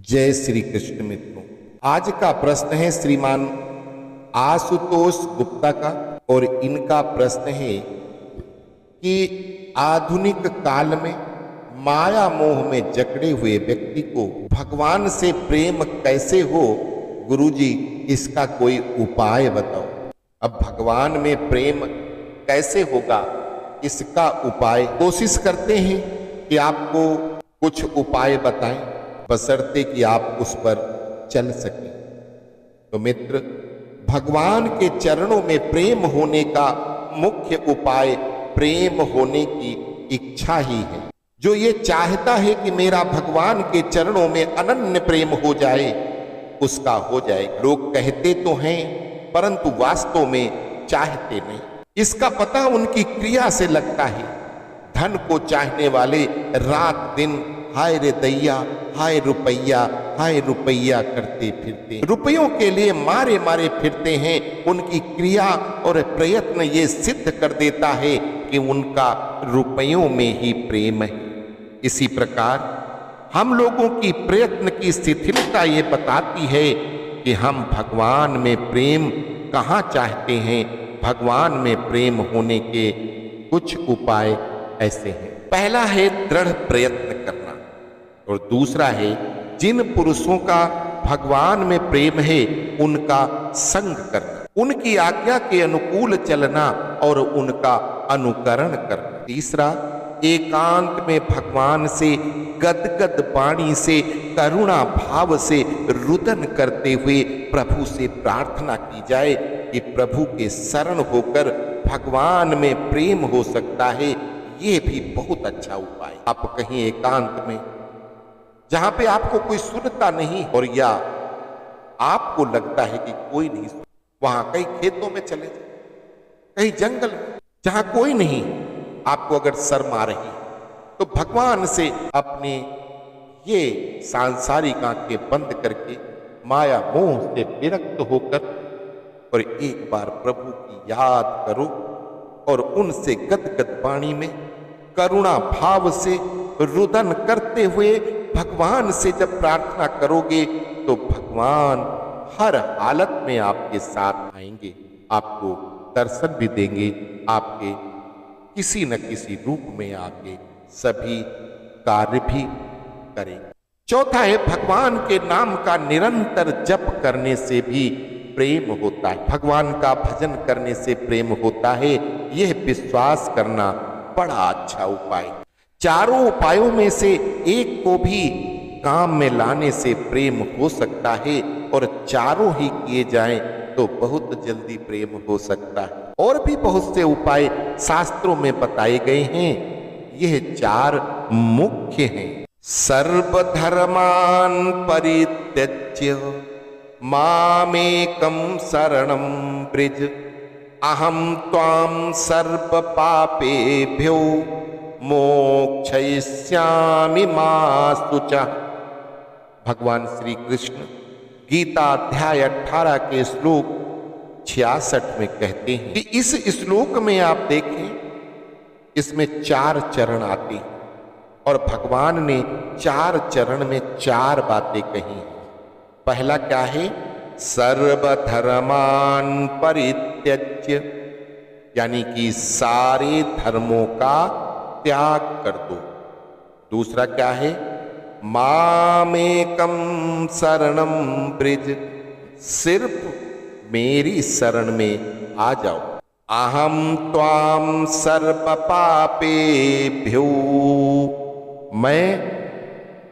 जय श्री कृष्ण मित्रों। आज का प्रश्न है श्रीमान आशुतोष गुप्ता का और इनका प्रश्न है कि आधुनिक काल में माया मोह में जकड़े हुए व्यक्ति को भगवान से प्रेम कैसे हो गुरुजी, इसका कोई उपाय बताओ। अब भगवान में प्रेम कैसे होगा, इसका उपाय कोशिश करते हैं कि आपको कुछ उपाय बताएं, बशर्ते कि आप उस पर चल सकें। तो मित्र, भगवान के चरणों में प्रेम होने का मुख्य उपाय प्रेम होने की इच्छा ही है। जो ये चाहता है कि मेरा भगवान के चरणों में अनन्य प्रेम हो जाए, उसका हो जाए। लोग कहते तो हैं परंतु वास्तव में चाहते नहीं। इसका पता उनकी क्रिया से लगता है। धन को चाहने वाले रात दिन हाय रे दैया, हाय रुपैया करते फिरते, रुपयों के लिए मारे मारे फिरते हैं। उनकी क्रिया और प्रयत्न ये सिद्ध कर देता है कि उनका रुपयों में ही प्रेम है। इसी प्रकार हम लोगों की प्रयत्न की शिथिलता ये बताती है कि हम भगवान में प्रेम कहाँ चाहते हैं। भगवान में प्रेम होने के कुछ उपाय ऐसे हैं। पहला है दृढ़ प्रयत्न करना, और दूसरा है जिन पुरुषों का भगवान में प्रेम है उनका संग करना, उनकी आज्ञा के अनुकूल चलना और उनका अनुकरण करना। तीसरा, एकांत में भगवान से गदगद वाणी से करुणा भाव से रुदन करते हुए प्रभु से प्रार्थना की जाए कि प्रभु के शरण होकर भगवान में प्रेम हो सकता है। ये भी बहुत अच्छा उपाय। आप कहीं एकांत में, जहां पे आपको कोई सुनता नहीं और या आपको लगता है कि कोई नहीं सुन, वहां कई खेतों में चले जाए, कहीं जंगल में जहां कोई नहीं, आपको अगर शर्म आ रही तो भगवान से अपने ये सांसारिक आंखें बंद करके माया मोह से विरक्त होकर और एक बार प्रभु की याद करो और उनसे गदगद वाणी में करुणा भाव से रुदन करते हुए भगवान से जब प्रार्थना करोगे तो भगवान हर हालत में आपके साथ आएंगे, आपको दर्शन भी देंगे, आपके किसी न किसी रूप में आके सभी कार्य भी करेंगे। चौथा है भगवान के नाम का निरंतर जप करने से भी प्रेम होता है। भगवान का भजन करने से प्रेम होता है, यह विश्वास करना बड़ा अच्छा उपाय। चारों उपायों में से एक को भी काम में लाने से प्रेम हो सकता है, और चारों ही किए जाएं तो बहुत जल्दी प्रेम हो सकता है। और भी बहुत से उपाय शास्त्रों में बताए गए हैं। यह चार मुख्य हैं। सर्वधर्मान परित्यज्य मामेकं शरणं व्रज अहम त्वां सर्व पापेभ्यो मोक्षयिष्यामि मा शुचः। भगवान श्री कृष्ण गीता अध्याय 18 के श्लोक 66 में कहते हैं कि इस श्लोक में आप देखें, इसमें 4 चरण आते हैं और भगवान ने 4 चरण में 4 बातें कही हैं। पहला क्या है? सर्वधर्मान परित्यज्य, यानी कि सारे धर्मों का त्याग कर दो। दूसरा क्या है? मामेकं शरणं व्रज, सिर्फ मेरी शरण में आ जाओ। अहम त्वां सर्व पापेभ्यो, मैं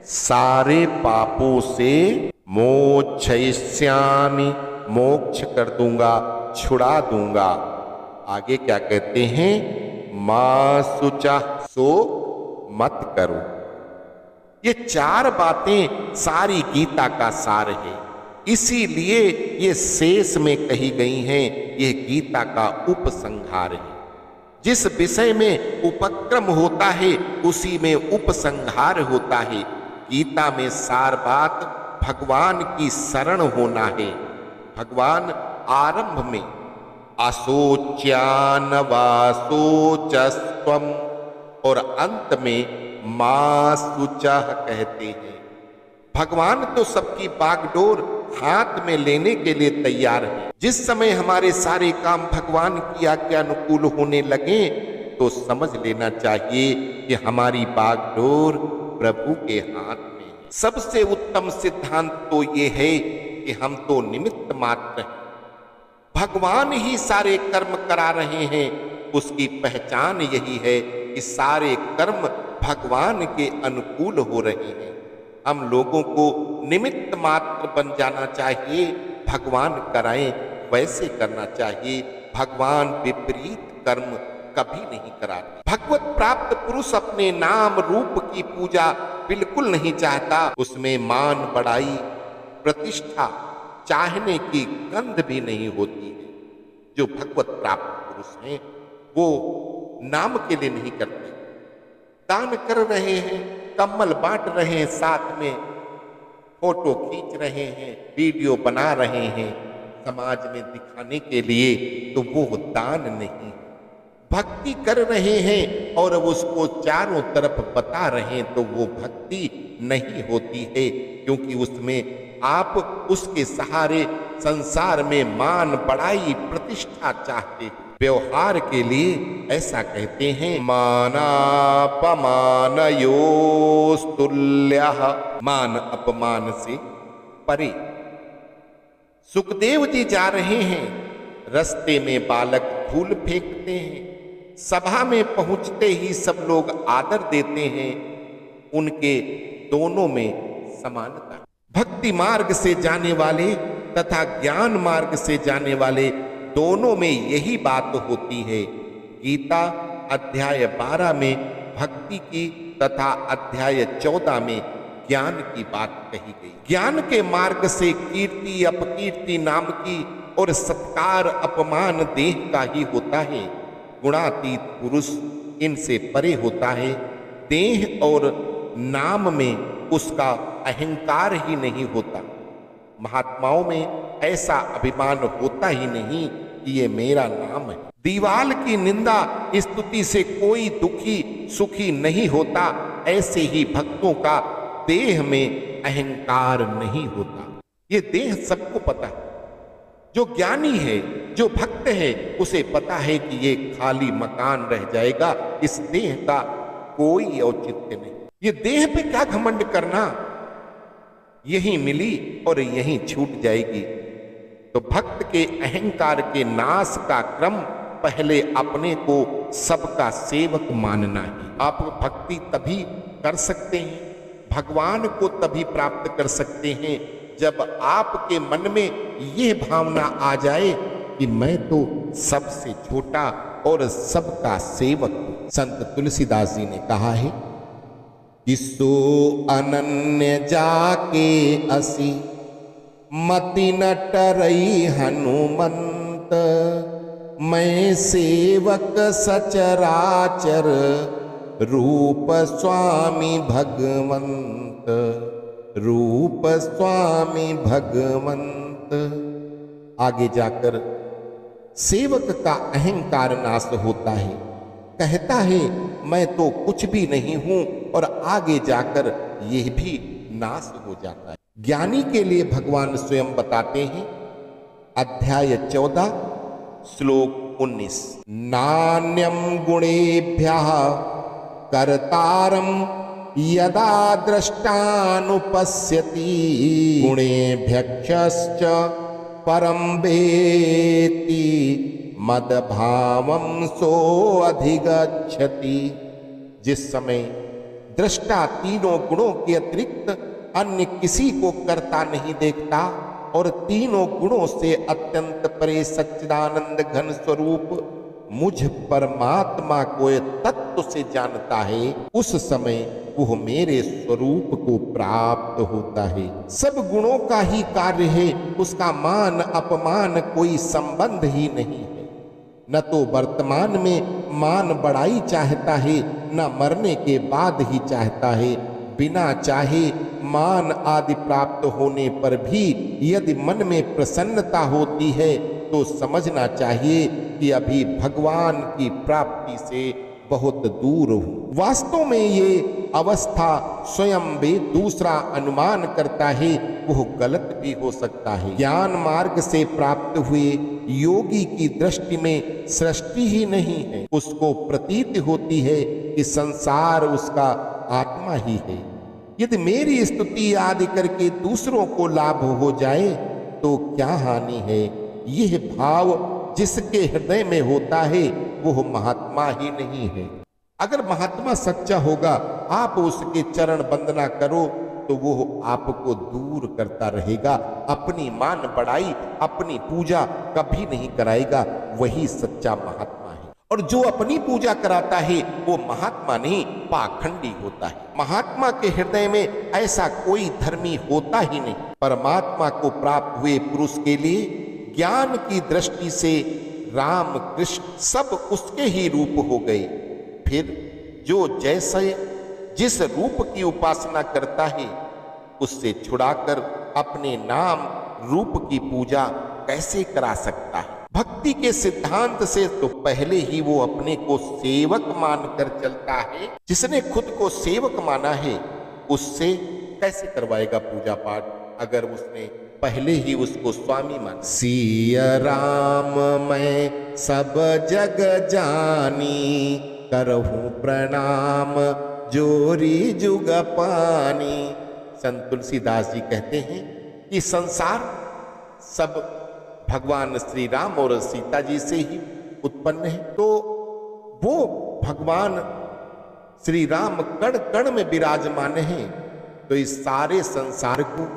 सारे पापों से मोक्षयिष्यामि, मोक्ष कर दूंगा, छुड़ा दूंगा। आगे क्या कहते हैं? मा शुचः, शोक मत करो। ये 4 बातें सारी गीता का सार है, इसीलिए ये शेष में कही गई हैं। ये गीता का उपसंहार है। जिस विषय में उपक्रम होता है उसी में उपसंहार होता है। गीता में सार बात भगवान की शरण होना है। भगवान आरंभ में अशोच्यानवाशोचस्त्वम् और अंत में मा शुचः कहते हैं। भगवान तो सबकी बागडोर हाथ में लेने के लिए तैयार है। जिस समय हमारे सारे काम भगवान की आज्ञा अनुकूल होने लगे तो समझ लेना चाहिए कि हमारी बागडोर प्रभु के हाथ में है। सबसे उत्तम सिद्धांत तो ये है कि हम तो निमित्त मात्र हैं, भगवान ही सारे कर्म करा रहे हैं। उसकी पहचान यही है कि सारे कर्म भगवान के अनुकूल हो रहे हैं। हम लोगों को निमित्त मात्र बन जाना चाहिए, भगवान कराएं वैसे करना चाहिए। भगवान विपरीत कर्म कभी नहीं कराते। भगवत प्राप्त पुरुष अपने नाम रूप की पूजा बिल्कुल नहीं चाहता। उसमें मान बढ़ाई प्रतिष्ठा चाहने की गंध भी नहीं होती है। जो भगवत प्राप्त पुरुष हैं वो नाम के लिए नहीं करते, दान कर रहे हैं, कम्बल बांट रहे हैं, साथ में फोटो खींच रहे हैं, वीडियो बना रहे हैं समाज में दिखाने के लिए, तो वो दान नहीं। भक्ति कर रहे हैं और उसको चारों तरफ बता रहे हैं तो वो भक्ति नहीं होती है, क्योंकि उसमें आप उसके सहारे संसार में मान बढ़ाई प्रतिष्ठा चाहते हो। व्यवहार के लिए ऐसा कहते हैं, मानापमानयोस्तुल्यः, मान अपमान से परे। सुखदेव जी जा रहे हैं, रास्ते में बालक फूल फेंकते हैं, सभा में पहुंचते ही सब लोग आदर देते हैं। उनके दोनों में समानता। भक्ति मार्ग से जाने वाले तथा ज्ञान मार्ग से जाने वाले दोनों में यही बात होती है। गीता अध्याय 12 में भक्ति की तथा अध्याय 14 में ज्ञान की बात कही गई। ज्ञान के मार्ग से कीर्ति अपकीर्ति नाम की और सत्कार अपमान देह का ही होता है। गुणातीत पुरुष इनसे परे होता है। देह और नाम में उसका अहंकार ही नहीं होता। महात्माओं में ऐसा अभिमान होता ही नहीं कि ये मेरा नाम है। दीवाल की निंदा स्तुति से कोई दुखी सुखी नहीं होता। ऐसे ही भक्तों का देह में अहंकार नहीं होता। ये देह सबको पता है। जो ज्ञानी है, जो भक्त है, उसे पता है कि ये खाली मकान रह जाएगा, इस देह का कोई औचित्य नहीं। ये देह पे क्या घमंड करना, यही मिली और यही छूट जाएगी। तो भक्त के अहंकार के नाश का क्रम पहले अपने को सबका सेवक मानना है। आप भक्ति तभी कर सकते हैं, भगवान को तभी प्राप्त कर सकते हैं जब आपके मन में यह भावना आ जाए कि मैं तो सबसे छोटा और सबका सेवक हूं। संत तुलसीदास जी ने कहा है कि सो अनन्य जाके असी मति न टरई हनुमंत, मैं सेवक सचराचर रूप स्वामी भगवंत, रूप स्वामी भगवंत। आगे जाकर सेवक का अहंकार नाश होता है, कहता है मैं तो कुछ भी नहीं हूं, और आगे जाकर यह भी नाश हो जाता है। ज्ञानी के लिए भगवान स्वयं बताते हैं, अध्याय 14 श्लोक 19, नान्यम गुणेभ्यः कर्तारम यदा दृष्टानुपश्यति, गुणेभ्यश्च परम वेत्ति मदभावं सो अधिगच्छति। जिस समय दृष्टा तीनों गुणों के अतिरिक्त अन्य किसी को करता नहीं देखता और तीनों गुणों से अत्यंत परे सच्चिदानंद घन स्वरूप मुझ परमात्मा को तत्व से जानता है, उस समय वह मेरे स्वरूप को प्राप्त होता है। सब गुणों का ही कार्य है, उसका मान अपमान कोई संबंध ही नहीं है। न तो वर्तमान में मान बढ़ाई चाहता है, न मरने के बाद ही चाहता है। बिना चाहे मान आदि प्राप्त होने पर भी यदि मन में प्रसन्नता होती है तो समझना चाहिए कि अभी भगवान की प्राप्ति से बहुत दूर हूं। वास्तव में ये अवस्था स्वयं वे दूसरा अनुमान करता है वह गलत भी हो सकता है। ज्ञान मार्ग से प्राप्त हुए योगी की दृष्टि में सृष्टि ही नहीं है, उसको प्रतीत होती है कि संसार उसका आत्मा ही है। यदि मेरी स्तुति आदि करके दूसरों को लाभ हो जाए तो क्या हानि है। यह भाव जिसके हृदय में होता है वह महात्मा ही नहीं है। अगर महात्मा सच्चा होगा, आप उसके चरण वंदना करो तो वो आपको दूर करता रहेगा। अपनी मान बढ़ाई, अपनी पूजा कभी नहीं कराएगा, वही सच्चा महात्मा है। और जो अपनी पूजा कराता है वो महात्मा नहीं, पाखंडी होता है। महात्मा के हृदय में ऐसा कोई धर्मी होता ही नहीं। परमात्मा को प्राप्त हुए पुरुष के लिए ज्ञान की दृष्टि से राम कृष्ण सब उसके ही रूप हो गए। फिर जो जैसे जिस रूप की उपासना करता है उससे छुड़ाकर अपने नाम रूप की पूजा कैसे करा सकता है। भक्ति के सिद्धांत से तो पहले ही वो अपने को सेवक मानकर चलता है। जिसने खुद को सेवक माना है उससे कैसे करवाएगा पूजा पाठ, अगर उसने पहले ही उसको स्वामी माना। सिया राम मैं सब जग जानी, करहूं प्रणाम जोरी जुग पानी। संत तुलसीदास जी कहते हैं कि संसार सब भगवान श्री राम और सीता जी से ही उत्पन्न है, तो वो भगवान श्री राम कण कण में विराजमान हैं। तो इस सारे संसार को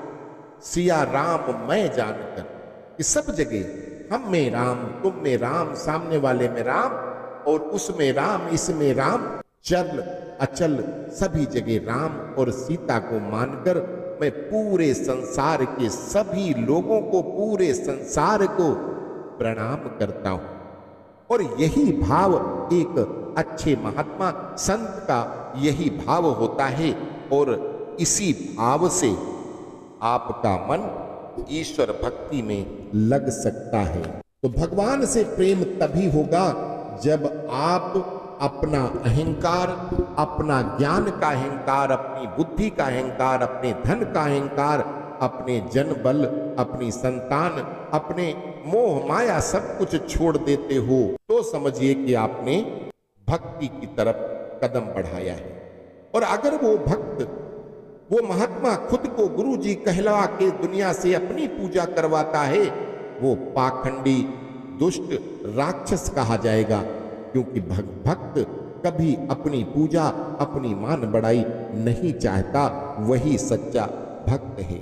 सिया राम मैं जानकर कि सब जगह हम में राम, तुम में राम, सामने वाले में राम और उसमें राम, इसमें राम, चल अचल सभी जगह राम और सीता को मानकर मैं पूरे संसार के सभी लोगों को, पूरे संसार को प्रणाम करता हूं। और यही भाव एक अच्छे महात्मा संत का यही भाव होता है। और इसी भाव से आपका मन ईश्वर भक्ति में लग सकता है। तो भगवान से प्रेम तभी होगा जब आप अपना अहंकार, अपना ज्ञान का अहंकार, अपनी बुद्धि का अहंकार, अपने धन का अहंकार, अपने जन बल, अपनी संतान, अपने मोह माया सब कुछ छोड़ देते हो तो समझिए कि आपने भक्ति की तरफ कदम बढ़ाया है। और अगर वो भक्त, वो महात्मा खुद को गुरु जी कहला के दुनिया से अपनी पूजा करवाता है, वो पाखंडी, दुष्ट, राक्षस कहा जाएगा। क्योंकि भक्त कभी अपनी पूजा, अपनी मान बढ़ाई नहीं चाहता, वही सच्चा भक्त है।